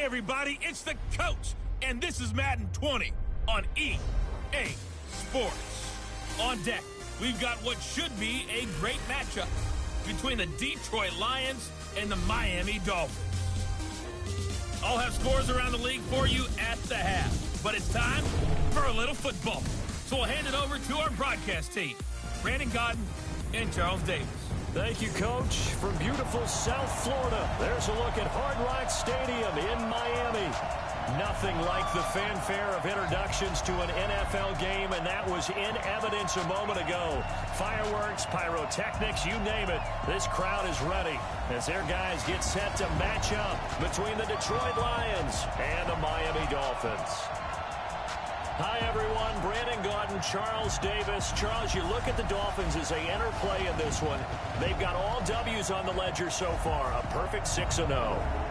Hey everybody, it's the coach, and this is Madden 20 on EA Sports. On deck, we've got what should be a great matchup between the Detroit Lions and the Miami Dolphins. I'll have scores around the league for you at the half, but it's time for a little football. So we'll hand it over to our broadcast team, Brandon Godden and Charles Davis. Thank you, Coach. From beautiful South Florida, there's a look at Hard Rock Stadium in Miami. Nothing like the fanfare of introductions to an NFL game, and that was in evidence a moment ago. Fireworks, pyrotechnics, you name it. This crowd is ready as their guys get set to match up between the Detroit Lions and the Miami Dolphins. Hi, everyone. Brandon Godden, Charles Davis. Charles, you look at the Dolphins as they enter play in this one. They've got all W's on the ledger so far, a perfect 6-0.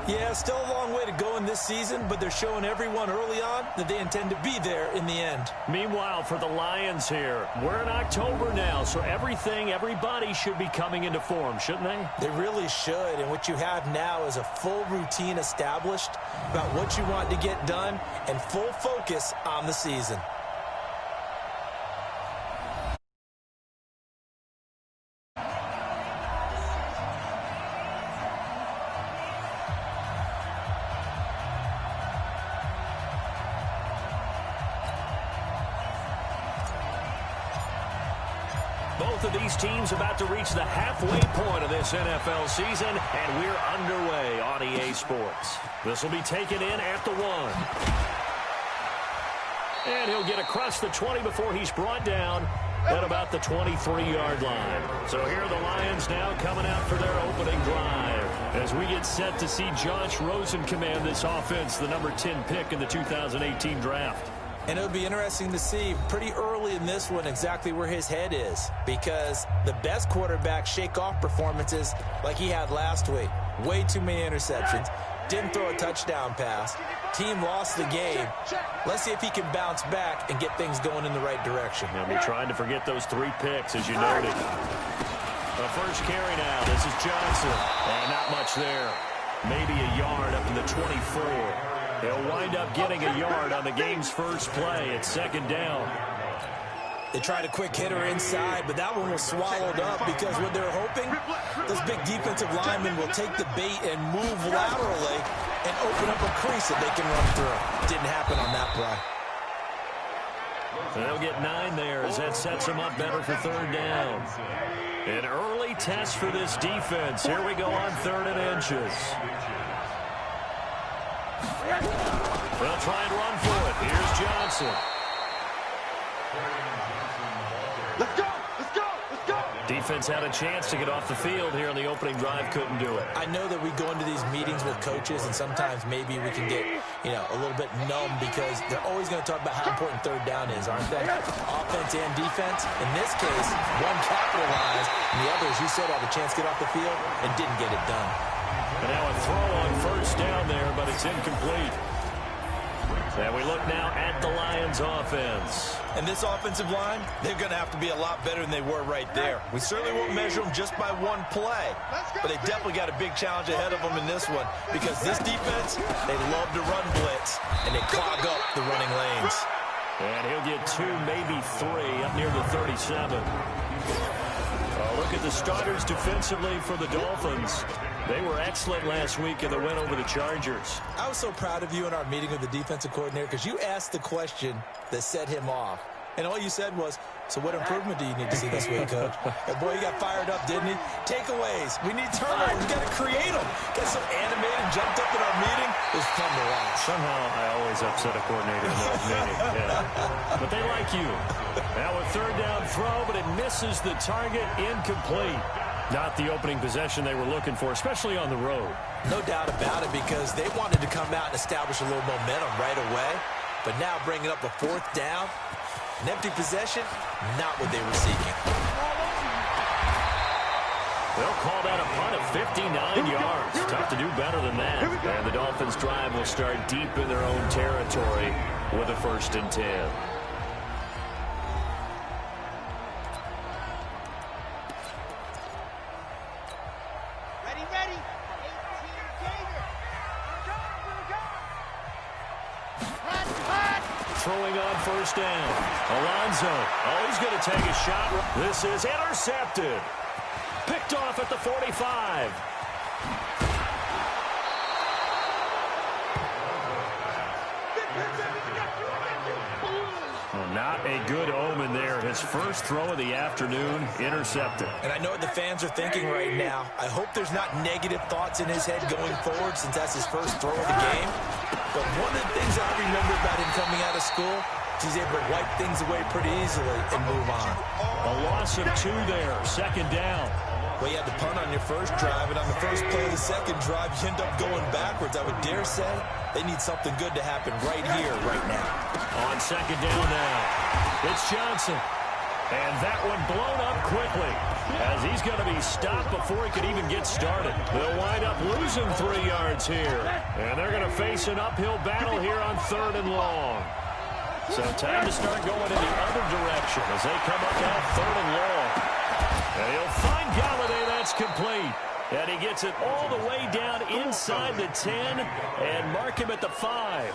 Yeah, still a long way to go in this season, but they're showing everyone early on that they intend to be there in the end. Meanwhile, for the Lions here, we're in October now, so everybody should be coming into form, shouldn't they? They really should, and what you have now is a full routine established about what you want to get done and full focus on the season. Both of these teams about to reach the halfway point of this NFL season, and we're underway on EA Sports. This will be taken in at the 1. And he'll get across the 20 before he's brought down at about the 23-yard line. So here are the Lions now coming out for their opening drive as we get set to see Josh Rosen command this offense, the number 10 pick in the 2018 draft. And it'll be interesting to see pretty early in this one exactly where his head is, because the best quarterback shake-off performances like he had last week, way too many interceptions, didn't throw a touchdown pass, team lost the game. Let's see if he can bounce back and get things going in the right direction. They'll be trying to forget those 3 picks, as you noted. The first carry now, this is Johnson, and not much there. Maybe a yard up in the 24. He'll wind up getting a yard on the game's first play. It's second down. They tried a quick hitter inside, but that one was swallowed up because what they're hoping, those big defensive linemen will take the bait and move laterally and open up a crease that they can run through. Didn't happen on that play. They'll get 9 there as that sets them up better for third down. An early test for this defense. Here we go on 3rd and inches. They'll try and run for it. Here's Johnson. Let's go! Let's go! Let's go! Defense had a chance to get off the field here in the opening drive. Couldn't do it. I know that we go into these meetings with coaches, and sometimes maybe we can get, a little bit numb because they're always going to talk about how important third down is, aren't they? Offense and defense. In this case, one capitalized, and the other, as you said, had a chance to get off the field and didn't get it done. And now a throw on first down there, but it's incomplete. And we look now at the Lions offense. And this offensive line, they're going to have to be a lot better than they were right there. We certainly won't measure them just by one play, but they definitely got a big challenge ahead of them in this one because this defense, they love to run blitz, and they clog up the running lanes. And he'll get 2, maybe 3, up near the 37. Look at the starters defensively for the Dolphins. They were excellent last week in the win over the Chargers. I was so proud of you in our meeting with the defensive coordinator because you asked the question that set him off. And all you said was, so what improvement do you need to see this week, Coach? And boy, he got fired up, didn't he? Takeaways. We need turnovers. We got to create them. Got so animated and jumped up in our meeting. It was fun to watch. Somehow I always upset a coordinator in that meeting. Yeah. But they like you. Now a 3rd down throw, but it misses the target. Incomplete. Not the opening possession they were looking for, especially on the road. No doubt about it, because they wanted to come out and establish a little momentum right away. But now bringing up a 4th down, an empty possession, not what they were seeking. They'll call that a punt of 59 yards. Tough to do better than that. And the Dolphins' drive will start deep in their own territory with a 1st and 10. throwing on first down. Alonso. Oh, he's going to take a shot. This is intercepted. Picked off at the 45. Well, not a good omen there. His first throw of the afternoon, intercepted. And I know what the fans are thinking right now. I hope there's not negative thoughts in his head going forward since that's his first throw of the game. But one of the things I remember about him coming out of school, he's able to wipe things away pretty easily and move on. A loss of 2 there, second down. Well, you had the punt on your first drive, and on the first play of the second drive, you end up going backwards. I would dare say they need something good to happen right here, right now. On second down now, it's Johnson. And that one blown up quickly as he's going to be stopped before he could even get started. They'll wind up losing 3 yards here. And they're going to face an uphill battle here on 3rd and long. So time to start going in the other direction as they come up now 3rd and long. And he'll find Galladay. That's complete. And he gets it all the way down inside the 10 and mark him at the 5.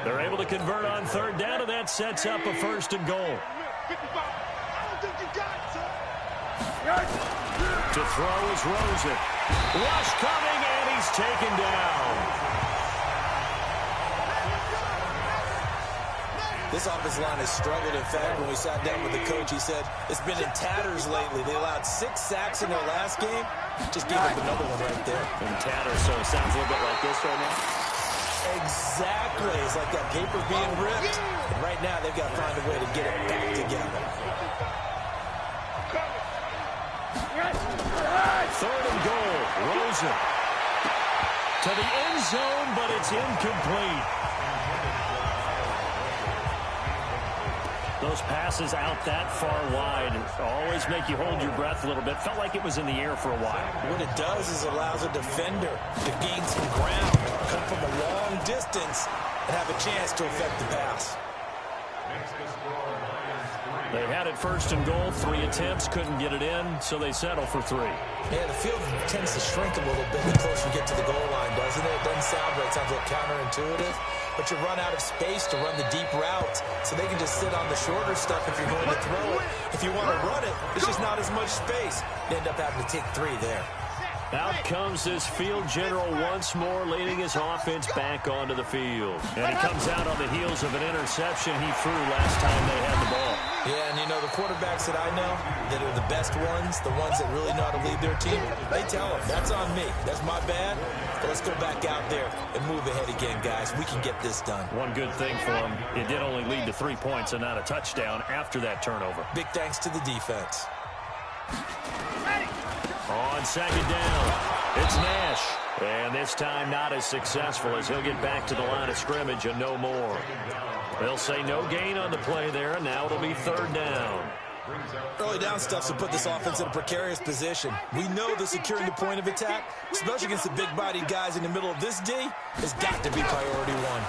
They're able to convert on 3rd down, and that sets up a 1st and goal. To throw is Rosen. Rush coming, and he's taken down. This offensive line has struggled. In fact, when we sat down with the coach, he said it's been in tatters lately. They allowed 6 sacks in their last game. Just gave up another one right there. In tatters, so it sounds a little bit like this right now. Exactly. It's like that paper being ripped. And right now, they've got to find a way to get it back together. 3rd and goal. Rosen. To the end zone, but it's incomplete. Those passes out that far wide always make you hold your breath a little bit. Felt like it was in the air for a while. What it does is it allows a defender to gain some ground, come from a long distance, and have a chance to affect the pass. They had it 1st and goal, 3 attempts, couldn't get it in, so they settle for 3. Yeah, the field tends to shrink a little bit the closer you get to the goal line, doesn't it? It doesn't sound right. It sounds like counterintuitive. But you run out of space to run the deep routes, so they can just sit on the shorter stuff if you're going to throw it. If you want to run it, there's just not as much space. You end up having to take 3 there. Out comes this field general once more, leading his offense back onto the field. And he comes out on the heels of an interception he threw last time they had the ball. Yeah, and you know, the quarterbacks that I know that are the best ones, the ones that really know how to lead their team, they tell them, that's on me. That's my bad. But let's go back out there and move ahead again, guys. We can get this done. One good thing for him, it did only lead to 3 points and not a touchdown after that turnover. Big thanks to the defense. On second down, it's Nash. And this time not as successful as he'll get back to the line of scrimmage and no more. They'll say no gain on the play there, and now it'll be 3rd down. Early down stuff to put this offense in a precarious position. We know that securing the point of attack, especially against the big-bodied guys in the middle of this D, has got to be priority 1.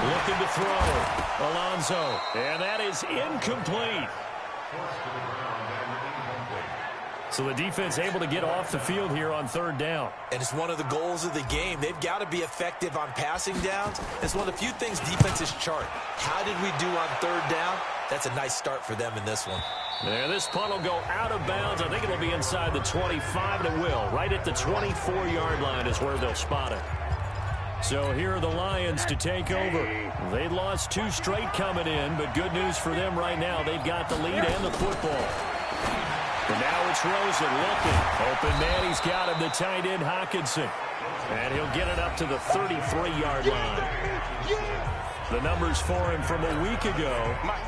Looking to throw. Alonso. And that is incomplete. So the defense able to get off the field here on 3rd down. And it's one of the goals of the game. They've got to be effective on passing downs. It's one of the few things defenses chart. How did we do on 3rd down? That's a nice start for them in this one. And this punt will go out of bounds. I think it'll be inside the 25, and it will. Right at the 24-yard line is where they'll spot it. So here are the Lions to take over. They lost 2 straight coming in, but good news for them right now. They've got the lead and the football. And now it's Rosen looking. Open man, he's got him, the tight end Hawkinson. And he'll get it up to the 33-yard line. The numbers for him from a week ago,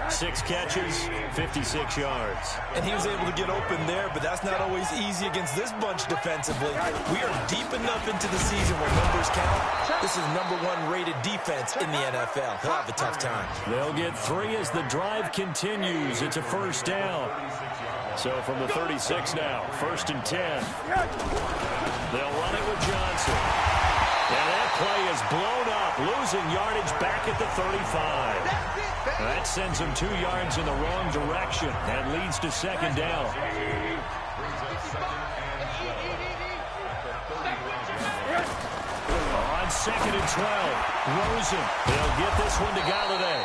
6 catches, 56 yards. And he was able to get open there, but that's not always easy against this bunch defensively. We are deep enough into the season where numbers count. This is #1 rated defense in the NFL. He'll have a tough time. They'll get 3 as the drive continues. It's a 1st down. So from the 36 now, 1st and 10. They'll run it with Johnson. And that play is blown up, losing yardage back at the 35. That sends them 2 yards in the wrong direction and leads to 2nd down. On 2nd and 12. Rosen, they'll get this one to Galladay.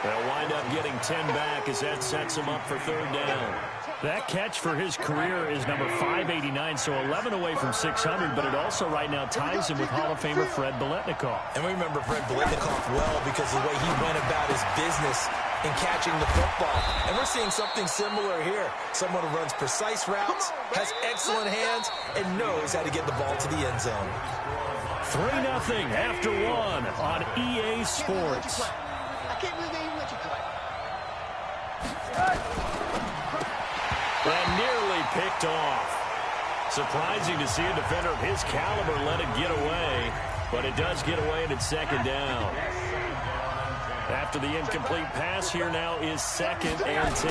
They'll wind up getting 10 back as that sets him up for 3rd down. That catch for his career is number 589, so 11 away from 600, but it also right now ties him with Hall of Famer Fred Biletnikoff. And we remember Fred Biletnikoff well because of the way he went about his business in catching the football. And we're seeing something similar here. Someone who runs precise routes, has excellent hands, and knows how to get the ball to the end zone. 3-0 after 1 on EA Sports. I can't believe they even let you play. And nearly picked off. Surprising to see a defender of his caliber let it get away, but it does get away and it's 2nd down. After the incomplete pass, here now is 2nd and 10.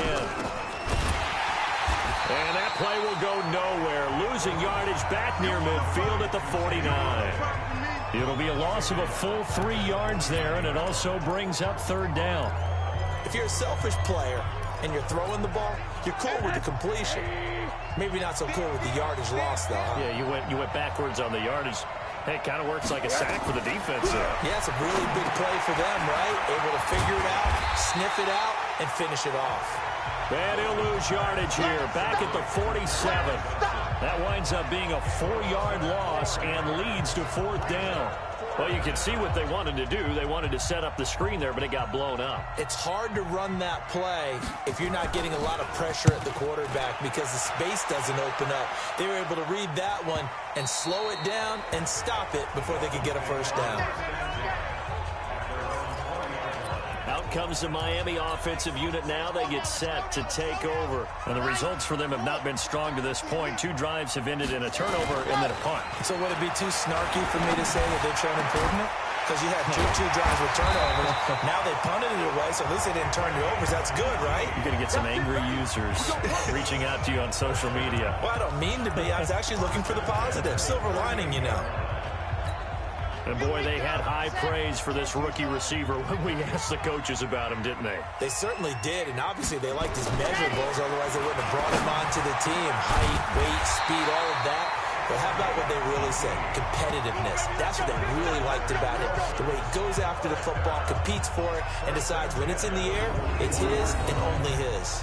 And that play will go nowhere, losing yardage back near midfield at the 49. It'll be a loss of a full 3 yards there, and it also brings up 3rd down. If you're a selfish player and you're throwing the ball, you're cool with the completion. Maybe not so cool with the yardage loss, though. Huh? Yeah, you went backwards on the yardage. Hey, it kind of works like a sack for the defense there. Yeah, it's a really big play for them, right? Able to figure it out, sniff it out, and finish it off. And he'll lose yardage here, back at the 47. That winds up being a 4-yard loss and leads to 4th down. Well, you can see what they wanted to do. They wanted to set up the screen there, but it got blown up. It's hard to run that play if you're not getting a lot of pressure at the quarterback because the space doesn't open up. They were able to read that one and slow it down and stop it before they could get a 1st down. Out comes the Miami offensive unit now. They get set to take over. And the results for them have not been strong to this point. 2 drives have ended in a turnover and then a punt. So would it be too snarky for me to say that they've shown improvement? Because you had two drives with turnovers. Now they punted it away, so at least they didn't turn the overs. That's good, right? You're going to get some angry users reaching out to you on social media. Well, I don't mean to be. I was actually looking for the positive. Silver lining, you know. And, boy, they had high praise for this rookie receiver when we asked the coaches about him, didn't they? They certainly did, and obviously they liked his measurables. Otherwise, they wouldn't have brought him onto the team. Height, weight, speed, all of that. But how about what they really said? Competitiveness. That's what they really liked about him. The way he goes after the football, competes for it, and decides when it's in the air, it's his and only his.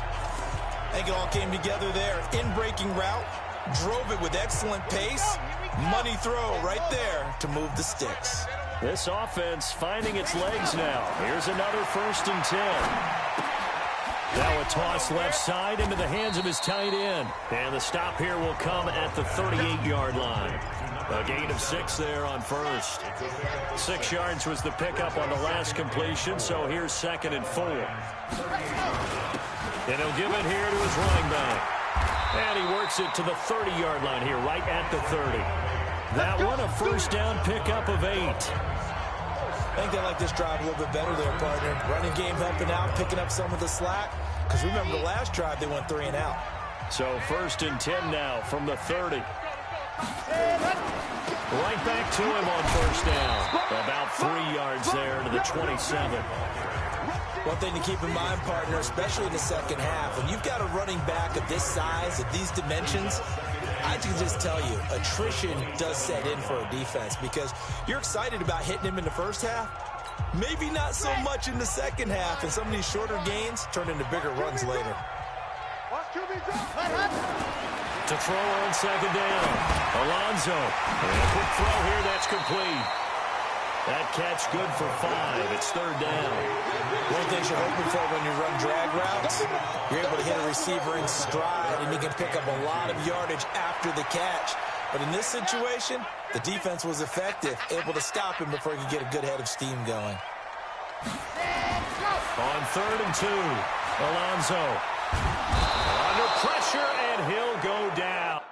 I think it all came together there. In-breaking route, drove it with excellent pace. Money throw right there to move the sticks. This offense finding its legs now. Here's another 1st and 10. Now a toss left side into the hands of his tight end. And the stop here will come at the 38-yard line. A gain of 6 there on 1st. 6 yards was the pickup on the last completion, so here's 2nd and 4. And he'll give it here to his running back. And he works it to the 30-yard line here, right at the 30. That one, a 1st down pickup of 8. I think they like this drive a little bit better there, partner. Running game helping out, picking up some of the slack. Because remember, the last drive, they went 3 and out. So 1st and 10 now from the 30. Right back to him on 1st down. About 3 yards there to the 27. One thing to keep in mind, partner, especially in the second half, when you've got a running back of this size, of these dimensions, I can just tell you, attrition does set in for a defense because you're excited about hitting him in the first half. Maybe not so much in the second half, and some of these shorter gains turn into bigger runs later. To throw on 2nd down. Alonzo. And a quick throw here, that's complete. That catch good for 5. It's 3rd down. One thing you're hoping for when you run drag routes, you're able to hit a receiver in stride, and you can pick up a lot of yardage after the catch. But in this situation, the defense was effective, able to stop him before he could get a good head of steam going. On 3rd and 2, Alonzo. Under pressure, and he'll go down.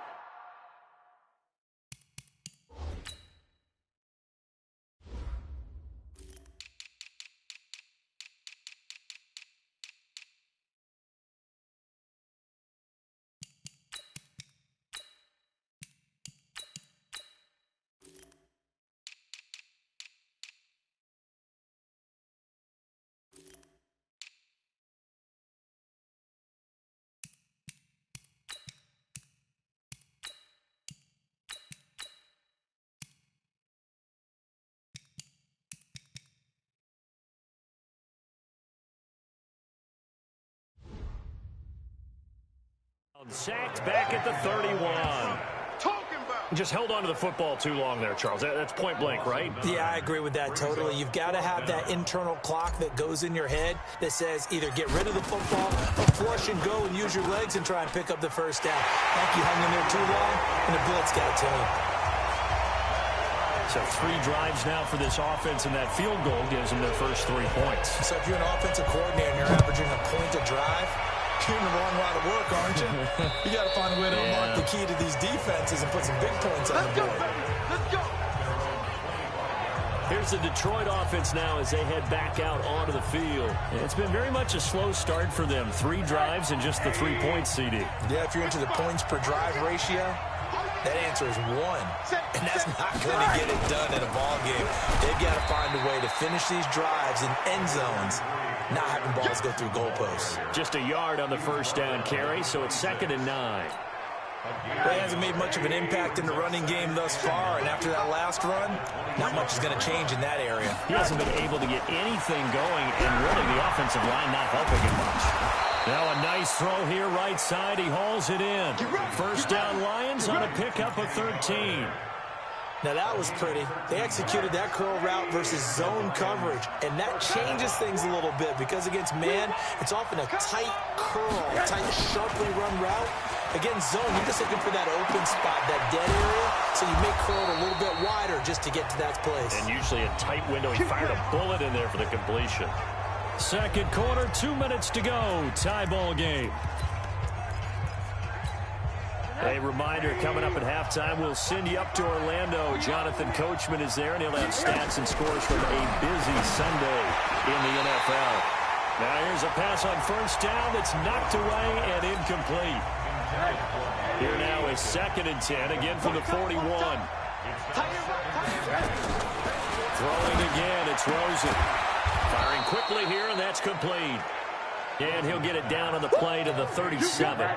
Sacked back at the 31. Just held on to the football too long there, Charles. That's point blank, right? Yeah, I agree with that totally. You've got to have that internal clock that goes in your head that says either get rid of the football or flush and go and use your legs and try and pick up the first down. Like you hung in there too long, and the blitz got to him. So 3 drives now for this offense, and that field goal gives them their first 3 points. So if you're an offensive coordinator and you're averaging a point a drive, you're in the wrong line of work, aren't you? You got to find a way to unlock the key to these defenses and put some big points on the board. Let's go. Here's the Detroit offense now as they head back out onto the field. And it's been very much a slow start for them. 3 drives and just the 3 points, CD. Yeah, if you're into the points per drive ratio, that answer is 1. And that's not going to get it done in a ball game. They've got to find a way to finish these drives in end zones, not having balls go through goalposts. Just a yard on the first down carry, so it's 2nd and 9. Well, he hasn't made much of an impact in the running game thus far, and after that last run, not much is going to change in that area. He hasn't been able to get anything going, and really the offensive line not helping him much. Now a nice throw here right side. He hauls it in. First down Lions on a pickup of 13. Now that was pretty. They executed that curl route versus zone coverage, and that changes things a little bit because against man, it's often a tight curl, tight, sharply run route. Against zone, you're just looking for that open spot, that dead area, so you make curl a little bit wider just to get to that place. And usually a tight window. He fired a bullet in there for the completion. Second quarter, 2 minutes to go. Tie ball game. A reminder, coming up at halftime, we'll send you up to Orlando. Jonathan Coachman is there, and he'll have stats and scores from a busy Sunday in the NFL. Now here's a pass on first down that's knocked away and incomplete. Here now is 2nd and 10, again from the 41. Throwing again, it's Rosen. Firing quickly here, and that's complete. And he'll get it down on the play to the 37.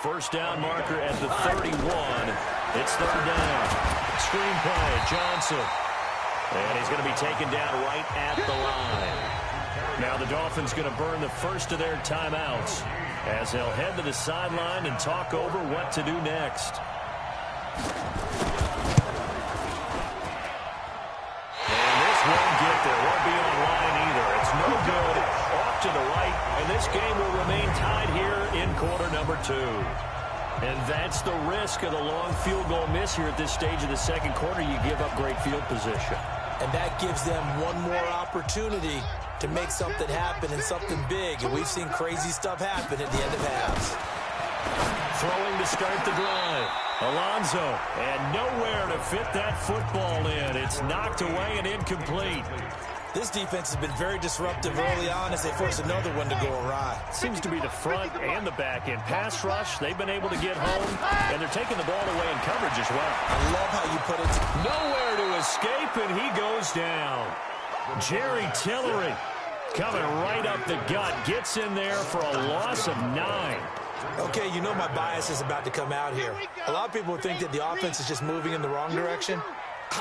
First down marker at the 31. It's 3rd down. Screen play, Johnson. And he's going to be taken down right at the line. Now the Dolphins going to burn the first of their timeouts as they'll head to the sideline and talk over what to do next. And this won't get there. Won't be online either. It's no good. Off to the right. And this game will remain tied here in quarter number 2. And that's the risk of the long field goal miss here at this stage of the second quarter. You give up great field position. And that gives them one more opportunity to make something happen and something big. And we've seen crazy stuff happen at the end of halves. Throwing to start the drive. Alonso, and nowhere to fit that football in. It's knocked away and incomplete. This defense has been very disruptive early on as they force another one to go awry. Seems to be the front and the back end. Pass rush, they've been able to get home, and they're taking the ball away in coverage as well. I love how you put it. Nowhere to escape, and he goes down. Jerry Tillery coming right up the gut. Gets in there for a loss of 9. Okay, you know my bias is about to come out here. A lot of people think that the offense is just moving in the wrong direction.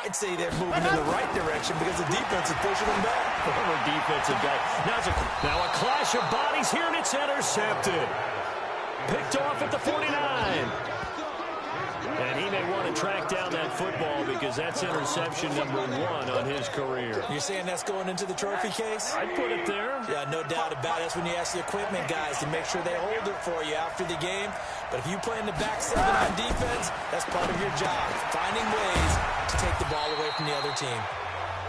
I'd say they're moving in the right direction because the defense is pushing them back. Former defensive guy. Now a clash of bodies here, and it's intercepted. Picked off at the 49. And he may want to track down that football because that's interception number 1 on his career. You're saying that's going into the trophy case? I'd put it there. Yeah, no doubt about it. That's when you ask the equipment guys to make sure they hold it for you after the game. But if you play in the back 7 on defense, that's part of your job, finding ways to take the ball away from the other team.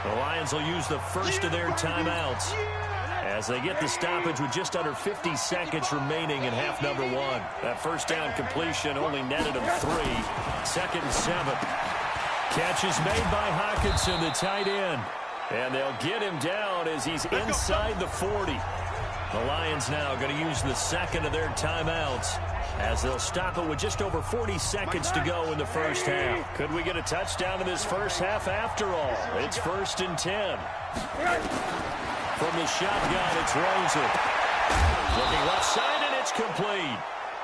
The Lions will use the first of their timeouts as they get the stoppage with just under 50 seconds remaining in half number 1. That first down completion only netted them 3. 2nd and 7. Catch is made by Hawkinson, the tight end. And they'll get him down as he's inside the 40. The Lions now going to use the second of their timeouts as they'll stop it with just over 40 seconds to go in the first half. Could we get a touchdown in this first half after all? It's 1st and 10. From the shotgun, it's Rosen. Looking left side, and it's complete.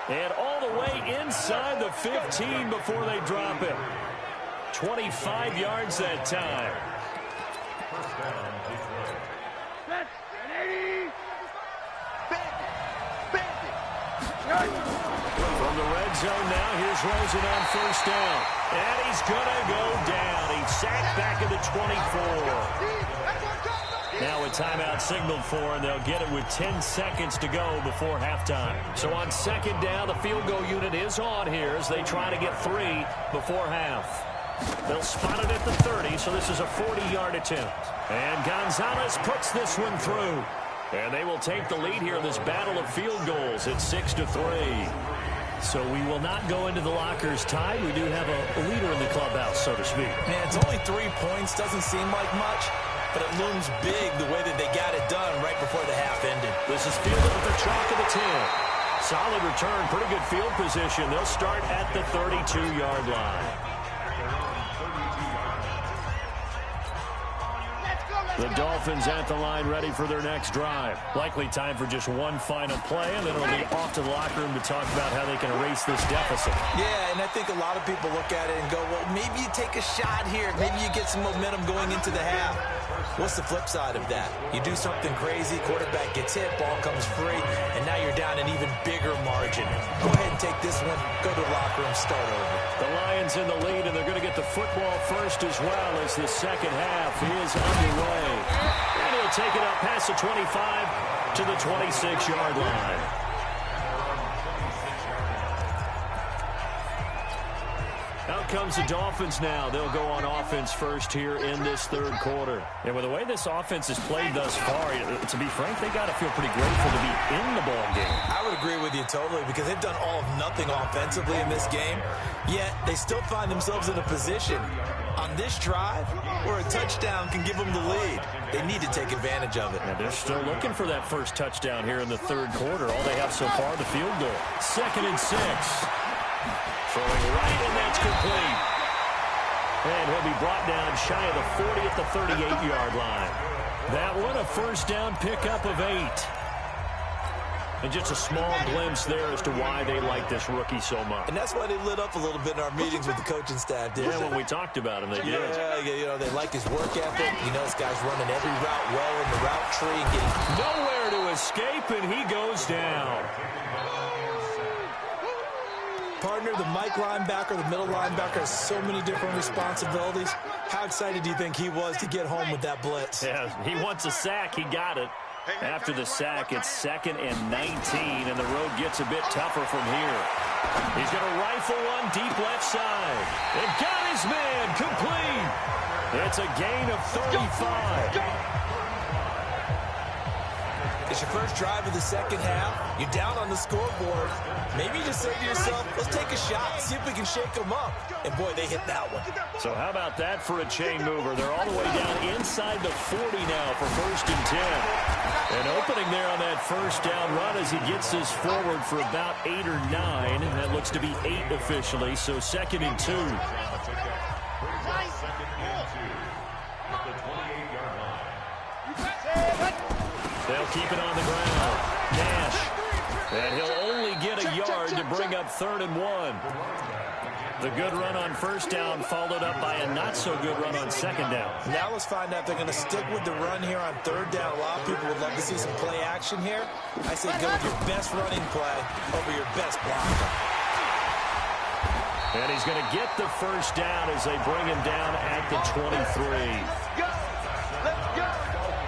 And all the way inside the 15 before they drop it. 25 yards that time. Bandit! From the red zone now, here's Rosen on first down. And he's going to go down. He's sacked back at the 24. Now a timeout signaled for, and they'll get it with 10 seconds to go before halftime. So on second down, the field goal unit is on here as they try to get 3 before half. They'll spot it at the 30, so this is a 40-yard attempt. And Gonzalez puts this one through. And they will take the lead here in this battle of field goals at 6-3. So we will not go into the lockers tied. We do have a leader in the clubhouse, so to speak. Man, it's only 3 points. Doesn't seem like much, but it looms big the way that they got it done right before the half ended. This is fielded at the chalk of the 10. Solid return, pretty good field position. They'll start at the 32-yard line. The Dolphins at the line ready for their next drive. Likely time for just one final play, and then it'll be off to the locker room to talk about how they can erase this deficit. Yeah, and I think a lot of people look at it and go, well, maybe you take a shot here. Maybe you get some momentum going into the half. What's the flip side of that? You do something crazy, quarterback gets hit, ball comes free, and now you're down an even bigger margin. Go ahead and take this one, go to the locker room, start over. The Lions in the lead, and they're going to get the football first as well as the second half is underway. And he'll take it up past the 25 to the 26-yard line. Out comes the Dolphins now. They'll go on offense first here in this third quarter. And with the way this offense has played thus far, to be frank, they got to feel pretty grateful to be in the ball game. I would agree with you totally because they've done all of nothing offensively in this game, yet they still find themselves in a position on this drive where a touchdown can give them the lead. They need to take advantage of it. And they're still looking for that first touchdown here in the third quarter. All they have so far, the field goal. 2nd and 6. Throwing right, and that's complete. And he'll be brought down shy of the 40 at the 38-yard line. That one, a first down pickup of 8. And just a small glimpse there as to why they like this rookie so much. And that's why they lit up a little bit in our meetings with the coaching staff, didn't they? Yeah, when we talked about him, they did. Yeah, you know, they like his work ethic. You know, this guy's running every route well in the route tree and getting nowhere to escape, and he goes down. Partner, the Mike linebacker, the middle linebacker has so many different responsibilities. How excited do you think he was to get home with that blitz? Yeah, he wants a sack. He got it. After the sack, it's 2nd and 19, and the road gets a bit tougher from here. He's going to rifle one deep left side. And got his man complete. It's a gain of 35. It's your first drive of the second half. You're down on the scoreboard. Maybe you just say to yourself, let's take a shot, see if we can shake them up. And, boy, they hit that one. So how about that for a chain mover? They're all the way down inside the 40 now for 1st and 10. And opening there on that first down run as he gets this forward for about 8 or 9. And that looks to be 8 officially, so 2nd and 2. They'll keep it on the ground. Nash. And he'll only get a yard to bring up 3rd and 1. The good run on first down followed up by a not-so-good run on second down. Now let's find out if they're going to stick with the run here on 3rd down. A lot of people would love to see some play action here. I say go with your best running play over your best blocker. And he's going to get the first down as they bring him down at the 23.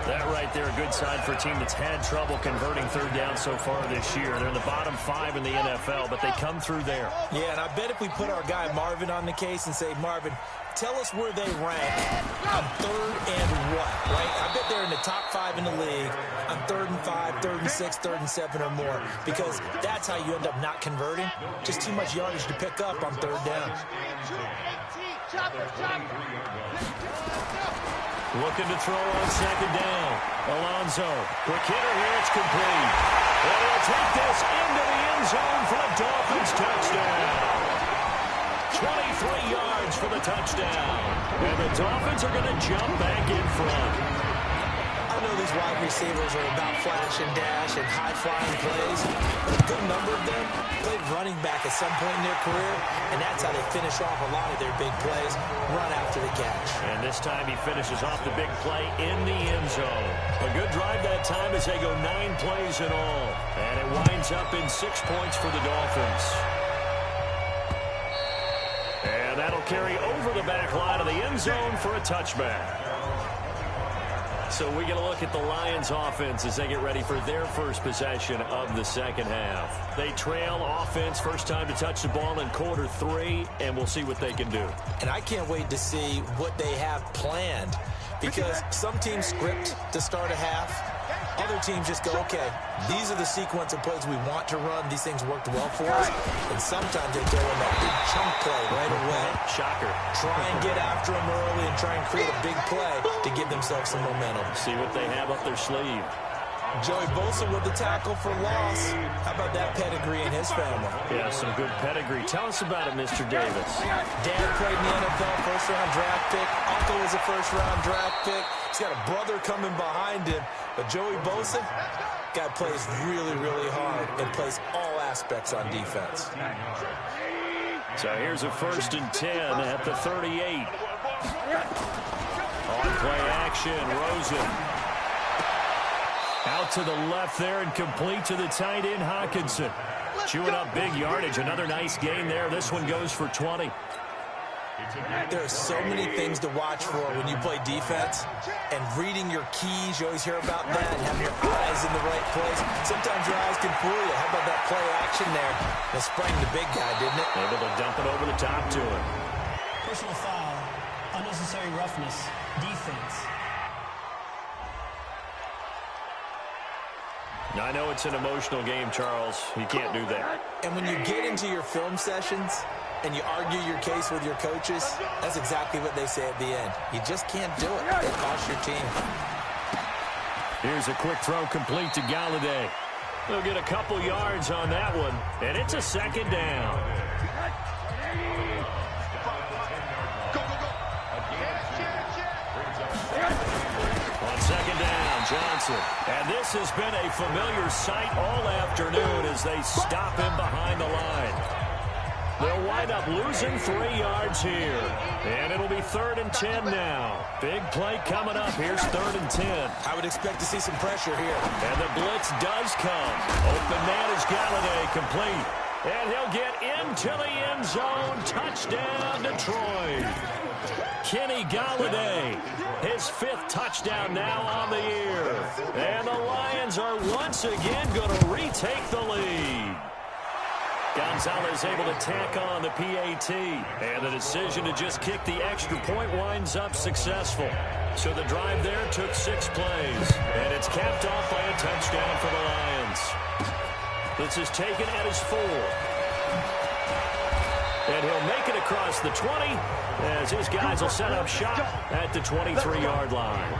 That right there, a good sign for a team that's had trouble converting 3rd down so far this year. They're in the bottom 5 in the NFL, but they come through there. Yeah, and I bet if we put our guy Marvin on the case and say, Marvin, tell us where they rank on 3rd and what, right? I bet they're in the top 5 in the league on 3rd and 5, 3rd and 6, 3rd and 7 or more, because that's how you end up not converting. Just too much yardage to pick up on 3rd down. Looking to throw on second down. Alonzo. Quick hitter here. It's complete. And he'll take this into the end zone for a Dolphins touchdown. 23 yards for the touchdown. And the Dolphins are going to jump back in front. I know these wide receivers are about flash and dash and high-flying plays, but a good number of them played running back at some point in their career, and that's how they finish off a lot of their big plays, run after the catch. And this time he finishes off the big play in the end zone. A good drive that time as they go 9 plays in all, and it winds up in 6 points for the Dolphins. carry over the back line of the end zone for a touchback. So we get a look at the Lions offense as they get ready for their first possession of the second half. They trail offense, first time to touch the ball in quarter 3, and we'll see what they can do. And I can't wait to see what they have planned, because some teams script to start a half. Other teams just go, okay, these are the sequence of plays we want to run. These things worked well for us. And sometimes they throw in that big chunk play right away. Shocker. Try and get after them early and try and create a big play to give themselves some momentum. See what they have up their sleeve. Joey Bosa with the tackle for loss. How about that pedigree in his family? Yeah, some good pedigree. Tell us about it, Mr. Davis. Dad played in the NFL, first-round draft pick. Uncle was a first-round draft pick. He's got a brother coming behind him. But Joey Bosa, guy plays really, really hard and plays all aspects on defense. So here's a 1st and 10 at the 38. On play action, Rosen. Out to the left there and complete to the tight end, Hawkinson. Chewing up big yardage. Another nice gain there. This one goes for 20. There are so many things to watch for when you play defense, and reading your keys, you always hear about that, and having your eyes in the right place. Sometimes your eyes can fool you. How about that play action there? That sprang the big guy, didn't it? Able to dump it over the top to him. Personal foul, unnecessary roughness, defense. Now, I know it's an emotional game, Charles. You can't do that. And when you get into your film sessions and you argue your case with your coaches, that's exactly what they say at the end. You just can't do it. It costs your team. Here's a quick throw complete to Galladay. They'll get a couple yards on that one, and it's a 2nd down. On 2nd down, Johnson. And this has been a familiar sight all afternoon as they stop him behind the line. They'll wind up losing 3 yards here. And it'll be 3rd and 10 now. Big play coming up. Here's 3rd and 10. I would expect to see some pressure here. And the blitz does come. Open man is Galladay, complete. And he'll get into the end zone. Touchdown, Detroit. Kenny Galladay, his 5th touchdown now on the year. And the Lions are once again going to retake the lead. Gonzalez able to tack on the PAT. And the decision to just kick the extra point winds up successful. So the drive there took 6 plays. And it's capped off by a touchdown for the Lions. This is taken at his 4. And he'll make it across the 20 as his guys will set up shop at the 23-yard line.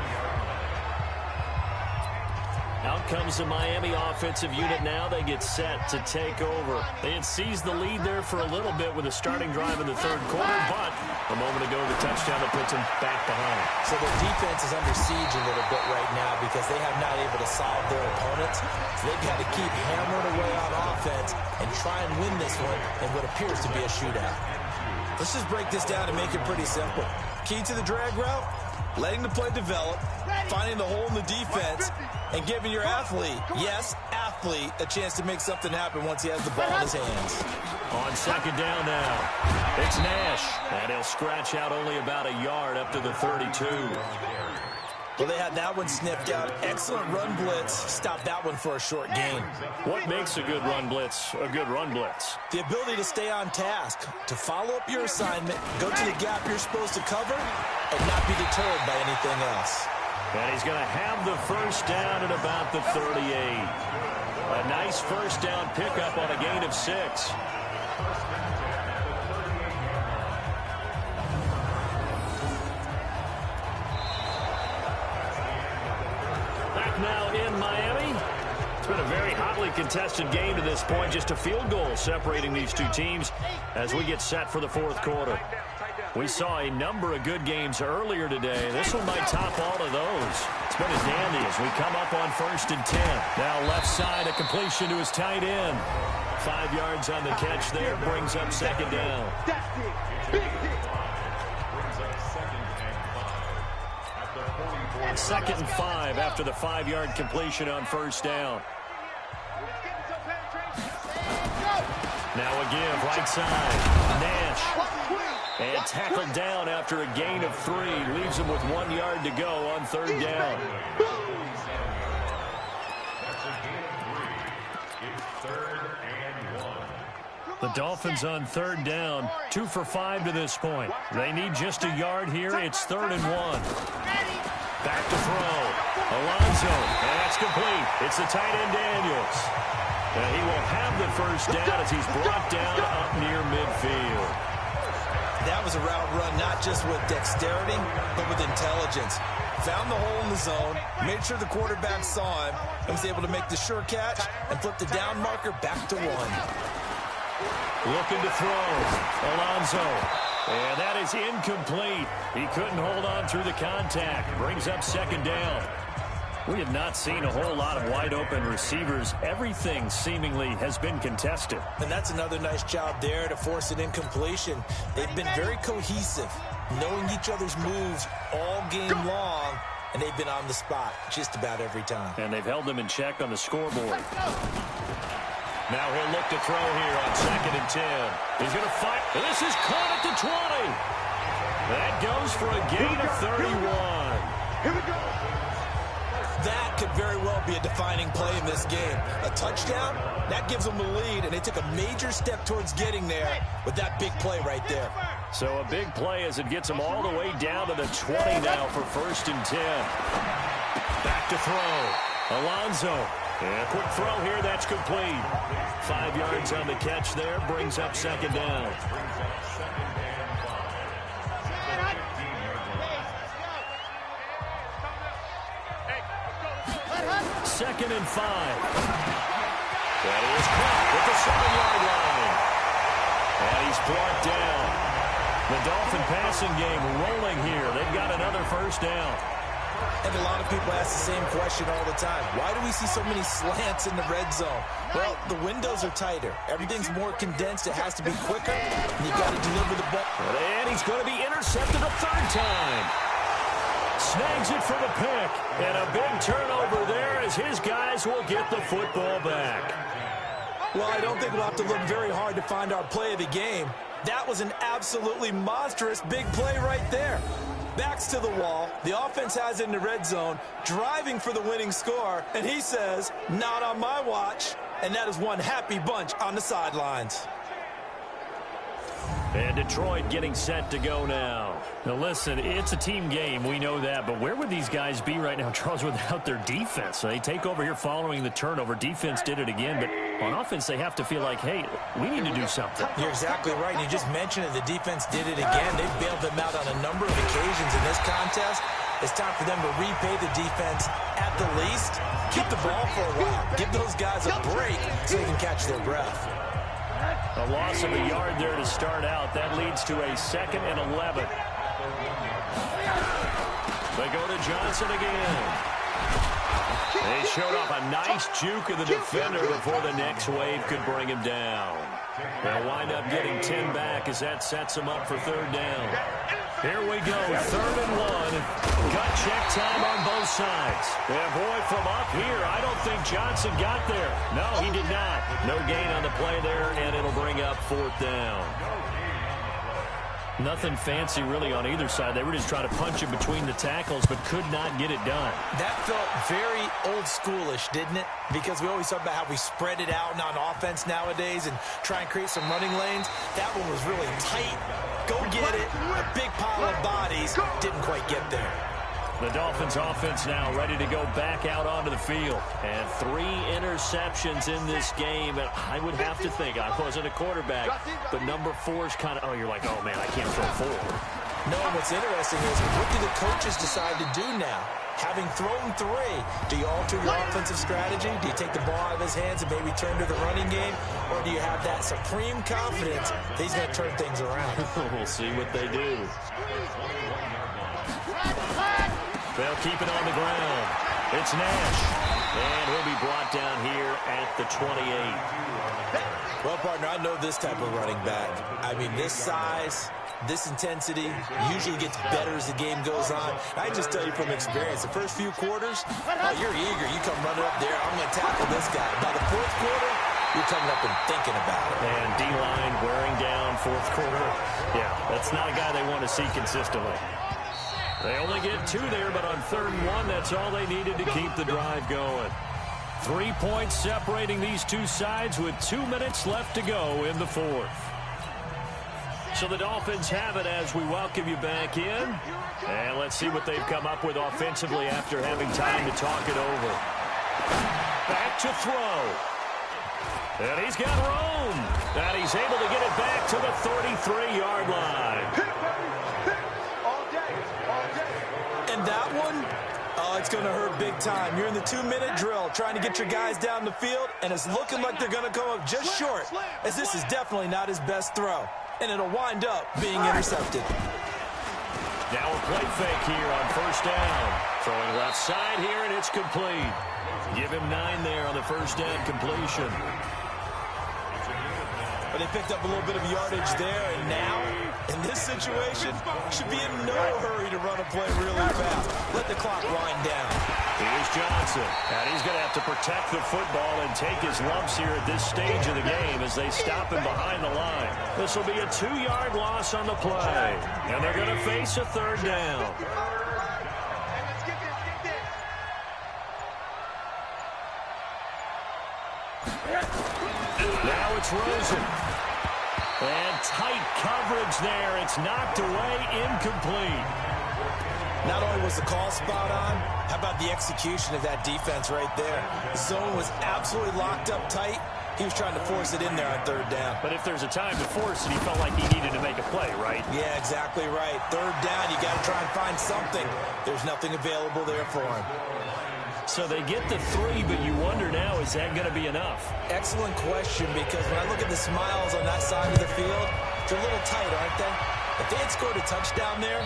Out comes the Miami offensive unit now. They get set to take over. They had seized the lead there for a little bit with a starting drive in the 3rd quarter, but a moment ago the touchdown that puts them back behind. So their defense is under siege a little bit right now because they have not able to solve their opponents. So they've got to keep hammering away on offense and try and win this one in what appears to be a shootout. Let's just break this down and make it pretty simple. Key to the drag route, letting the play develop, finding the hole in the defense, and giving your athlete, yes, athlete, a chance to make something happen once he has the ball in his hands. On 2nd down now, it's Nash, and he'll scratch out only about a yard up to the 32. Well, they had that one sniffed out. Excellent run blitz. Stop that one for a short gain. What makes a good run blitz a good run blitz? The ability to stay on task, to follow up your assignment, go to the gap you're supposed to cover, and not be deterred by anything else. And he's going to have the 1st down at about the 38. A nice 1st down pickup on a gain of 6. Now in Miami. It's been a very hotly contested game to this point. Just a field goal separating these two teams as we get set for the 4th quarter. We saw a number of good games earlier today. This one might top all of those. It's been a dandy as we come up on 1st and 10. Now left side, a completion to his tight end. 5 yards on the catch there, brings up 2nd down. 2nd and 5 after the 5-yard completion on 1st down. Now a give, right side. Nash. And tackled down after a gain of 3. Leaves him with 1 yard to go on 3rd down. The Dolphins on 3rd down, 2 for 5 to this point. They need just a yard here. It's 3rd and 1. Back to throw. Alonso, and that's complete. It's the tight end Daniels. And he will have the first down as he's brought down up near midfield. That was a route run not just with dexterity, but with intelligence. Found the hole in the zone, made sure the quarterback saw him, and was able to make the sure catch and flip the down marker back to 1. Looking to throw. Alonso. And that is incomplete. He couldn't hold on through the contact. Brings up 2nd down. We have not seen a whole lot of wide-open receivers. Everything seemingly has been contested. And that's another nice job there to force an incompletion. They've been very cohesive, knowing each other's moves all game long, and they've been on the spot just about every time. And they've held them in check on the scoreboard. Now he'll look to throw here on 2nd and 10. He's going to fight. This is caught at the 20. That goes for a gain of 31. Here we go. That could very well be a defining play in this game. A touchdown, that gives them the lead, and they took a major step towards getting there with that big play right there. So a big play as it gets them all the way down to the 20 now for 1st and 10. Back to throw. Alonso. And a quick throw here, that's complete. 5 yards on the catch there, brings up 2nd down. Second and 5. That is caught at the 7-yard line. And he's brought down. The Dolphin passing game rolling here. They've got another 1st down. And a lot of people ask the same question all the time. Why do we see so many slants in the red zone? Well, the windows are tighter. Everything's more condensed. It has to be quicker. And you've got to deliver the ball. And he's going to be intercepted a 3rd time. Snags it for the pick. And a big turnover there as his guys will get the football back. Well, I don't think we'll have to look very hard to find our play of the game. That was an absolutely monstrous big play right there. Backs to the wall. The offense has it in the red zone, driving for the winning score. And he says, not on my watch. And that is one happy bunch on the sidelines. And Detroit getting set to go now. Now, listen, it's a team game. We know that. But where would these guys be right now, Charles, without their defense? So they take over here following the turnover. Defense did it again. But on offense, they have to feel like, hey, we need to do something. You're exactly right. And you just mentioned it. The defense did it again. They bailed them out on a number of occasions in this contest. It's time for them to repay the defense at the least. Keep the ball for a while. Give those guys a break so they can catch their breath. A loss of a yard there to start out. That leads to a 2nd and 11. They go to Johnson again. They showed off a nice juke of the defender before the next wave could bring him down. They'll wind up getting 10 back as that sets them up for 3rd down. Here we go, 3rd and 1. Gut check time on both sides. Yeah, boy, from up here, I don't think Johnson got there. No, he did not. No gain on the play there, and it'll bring up 4th down. Nothing fancy really on either side. They were just trying to punch it between the tackles, but could not get it done. That felt very old schoolish, didn't it? Because we always talk about how we spread it out on offense nowadays and try and create some running lanes. That one was really tight. Go get it. A big pile of bodies. Didn't quite get there. The Dolphins offense now ready to go back out onto the field. And 3 interceptions in this game. And I would have to think, I wasn't a quarterback, but number 4 is kind of, oh, you're like, oh, man, I can't throw 4. No, what's interesting is what do the coaches decide to do now? Having thrown 3, do you alter your offensive strategy? Do you take the ball out of his hands and maybe turn to the running game? Or do you have that supreme confidence that he's going to turn things around? We'll see what they do. They'll keep it on the ground. It's Nash. And he'll be brought down here at the 28. Well, partner, I know this type of running back. I mean, this size, this intensity usually gets better as the game goes on. I just tell you from experience, the first few quarters, oh, you're eager. You come running up there, I'm going to tackle this guy. By the 4th quarter, you're coming up and thinking about it. And D-line wearing down fourth quarter. Yeah, that's not a guy they want to see consistently. They only get 2 there, but on 3rd and 1, that's all they needed to keep the drive going. 3 points separating these two sides with 2 minutes left to go in the fourth. So the Dolphins have it as we welcome you back in. And let's see what they've come up with offensively after having time to talk it over. Back to throw. And he's got room. And he's able to get it back to the 33-yard line. And that one, oh, it's going to hurt big time. You're in the 2-minute drill trying to get your guys down the field, and it's looking like they're going to come up just short, as this is definitely not his best throw. And it'll wind up being intercepted. Now a play fake here on 1st down. Throwing left side here, and it's complete. Give him 9 there on the 1st down completion. But they picked up a little bit of yardage there, and now, in this situation, should be in no hurry to run a play really fast. Let the clock wind down. Here's Johnson, and he's going to have to protect the football and take his lumps here at this stage of the game as they stop him behind the line. This will be a 2-yard loss on the play, and they're going to face a 3rd down. Now it's Rosen. And tight coverage there. It's knocked away, incomplete. Not only was the call spot on, how about the execution of that defense right there? The zone was absolutely locked up tight. He was trying to force it in there on 3rd down. But if there's a time to force it, he felt like he needed to make a play, right? Yeah, exactly right. 3rd down, you got to try and find something. There's nothing available there for him. So they get the 3, but you wonder now, is that going to be enough? Excellent question, because when I look at the smiles on that side of the field, they're a little tight, aren't they? If they had scored a touchdown there,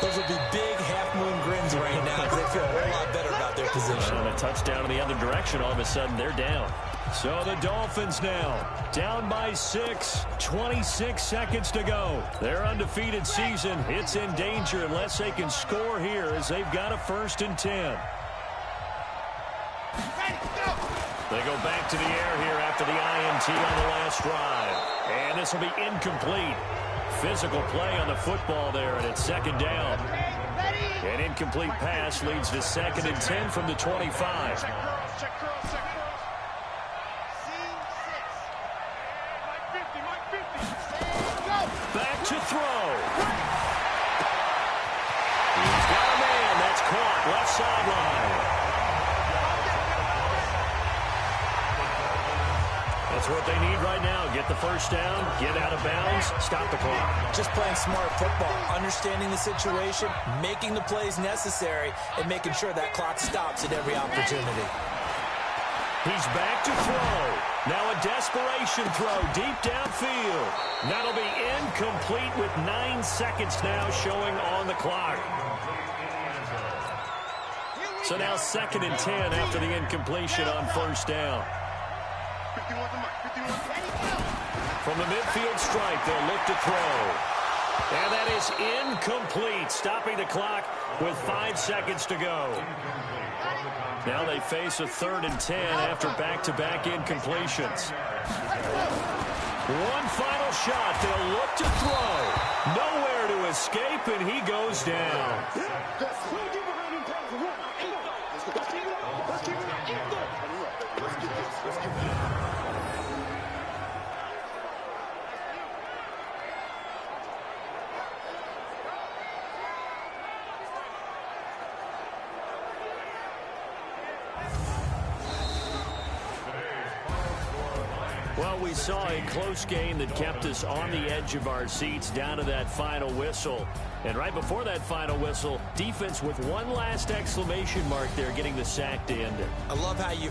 those would be big half-moon grins right now because they feel a whole lot better about their position. And a touchdown in the other direction, all of a sudden they're down. So the Dolphins now down by 6, 26 seconds to go. Their undefeated season, it's in danger unless they can score here as they've got a 1st and 10. They go back to the air here after the INT on the last drive. And this will be incomplete. Physical play on the football there, and it's 2nd down. An incomplete pass leads to 2nd and 10 from the 25. Back to throw. He's got a man. That's caught. Left sideline. That's what they need right now. Get the 1st down, get out of bounds, stop the clock. Just playing smart football, understanding the situation, making the plays necessary, and making sure that clock stops at every opportunity. He's back to throw. Now a desperation throw deep downfield. That'll be incomplete with 9 seconds now showing on the clock. So now 2nd and 10 after the incompletion on 1st down. From the midfield stripe, they'll look to throw. And that is incomplete, stopping the clock with 5 seconds to go. Now they face a 3rd and 10 after back-to-back incompletions. One final shot. They'll look to throw. Nowhere to escape, and he goes down. Well, we saw a close game that kept us on the edge of our seats down to that final whistle. And right before that final whistle, defense with one last exclamation mark there getting the sack to end it. I love how you